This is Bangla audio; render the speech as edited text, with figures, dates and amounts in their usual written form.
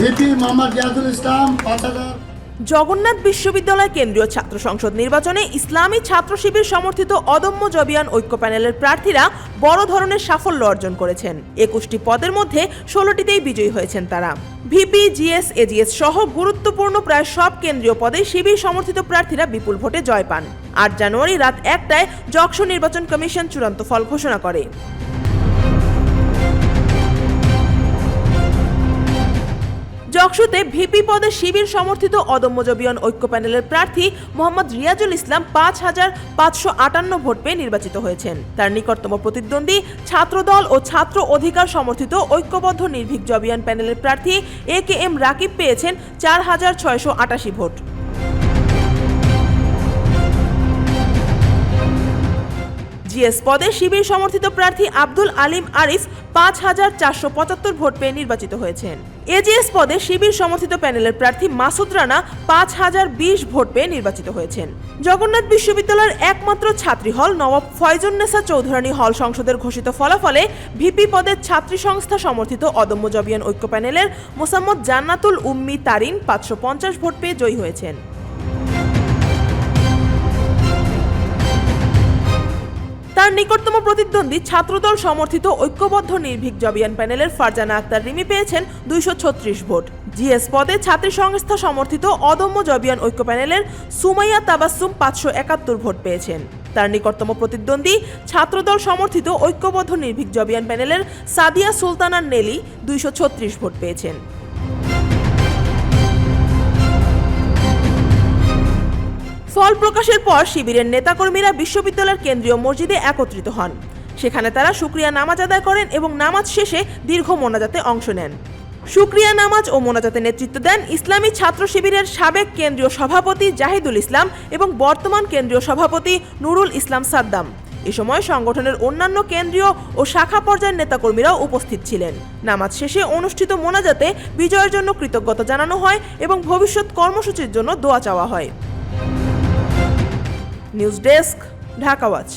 ভিপি মোহাম্মদ রিয়াজুল ইসলাম ৫,০০০। জগন্নাথ বিশ্ববিদ্যালয় কেন্দ্রীয় ছাত্র সংসদ নির্বাচনে ইসলামী ছাত্র শিবির সমর্থিত অদম্য জবিয়ান ঐক্য প্যানেলের প্রার্থীরা বড় ধরনের সাফল্য অর্জন করেছেন। ২১টি পদের মধ্যে ১৬টিতেই বিজয়ী হয়েছেন তারা। ভিপি, জিএস, এজিএস সহ গুরুত্বপূর্ণ প্রায় সব কেন্দ্রীয় পদে শিবির সমর্থিত প্রার্থীরা বিপুল ভোটে জয় পান। ৮ জানুয়ারি রাত ১টায় যশোর নির্বাচন কমিশন চূড়ান্ত ফল ঘোষণা করে। যশোরে ভিপি পদে শিবির সমর্থিত অদম্য জবিয়ান ঐক্য প্যানেলের প্রার্থী মোহাম্মদ রিয়াজুল ইসলাম ৫,৫৫৮ ভোট পেয়ে নির্বাচিত হয়েছেন। তার নিকটতম প্রতিদ্বন্দ্বী ছাত্রদল ও ছাত্র অধিকার সমর্থিত ঐক্যবদ্ধ নির্ভীক জবিয়ান প্যানেলের প্রার্থী AKM রাকিব পেয়েছেন ৪,৬৮৮ ভোট। জিএস পদে শিবির সমর্থিত প্রার্থী আব্দুল আলিম আরিফ ৫,৪৭৫ ভোট পেয়ে নির্বাচিত হয়েছেন। এজিএস পদে শিবির সমর্থিত প্যানেলের প্রার্থী মাসুদ রানা ৫,০২০ ভোট পেয়ে নির্বাচিত হয়েছেন। জগন্নাথ বিশ্ববিদ্যালয়ের একমাত্র ছাত্রী হল নবাব ফয়জুন্নেসা চৌধুরানী হল সংসদের ঘোষিত ফলাফলে ভিপি পদের ছাত্রী সংস্থা সমর্থিত অদম্য জবিয়ান ঐক্য প্যানেলের মোসাম্মদ জান্নাতুল উম্মি তারিন ৫৫০ ভোট পেয়ে জয়ী হয়েছেন। তার নিকটতম প্রতিদ্বন্দ্বী ছাত্রদল সমর্থিত ঐক্যবদ্ধ নির্ভীক জবিয়ান প্যানেলের ফারজানা আক্তার রিমি পেয়েছেন ২৩৬ ভোট। জিএস পদে ছাত্রী সংস্থা সমর্থিত অদম্য জবিয়ান ঐক্য প্যানেলের সুমাইয়া তাবাসসুম ৫৭১ ভোট পেয়েছেন। তার নিকটতম প্রতিদ্বন্দ্বী ছাত্রদল সমর্থিত ঐক্যবদ্ধ নির্ভীক জবিয়ান প্যানেলের সাদিয়া সুলতানা নেলি ২৩৬ ভোট পেয়েছেন। ফল প্রকাশের পর শিবিরের নেতাকর্মীরা বিশ্ববিদ্যালয়ের কেন্দ্রীয় মসজিদে একত্রিত হন। সেখানে তারা শুকরিয়া নামাজ আদায় করেন এবং নামাজ শেষে দীর্ঘ মোনাজাতে অংশ নেন। শুকরিয়া নামাজ ও মোনাজাতে নেতৃত্ব দেন ইসলামী ছাত্র শিবিরের সাবেক কেন্দ্রীয় সভাপতি জাহিদুল ইসলাম এবং বর্তমান কেন্দ্রীয় সভাপতি নুরুল ইসলাম সাদ্দাম। এ সময় সংগঠনের অন্যান্য কেন্দ্রীয় ও শাখা পর্যায়ের নেতাকর্মীরাও উপস্থিত ছিলেন। নামাজ শেষে অনুষ্ঠিত মোনাজাতে বিজয়ের জন্য কৃতজ্ঞতা জানানো হয় এবং ভবিষ্যৎ কর্মসূচির জন্য দোয়া চাওয়া হয়। News desk, Dhaka watch.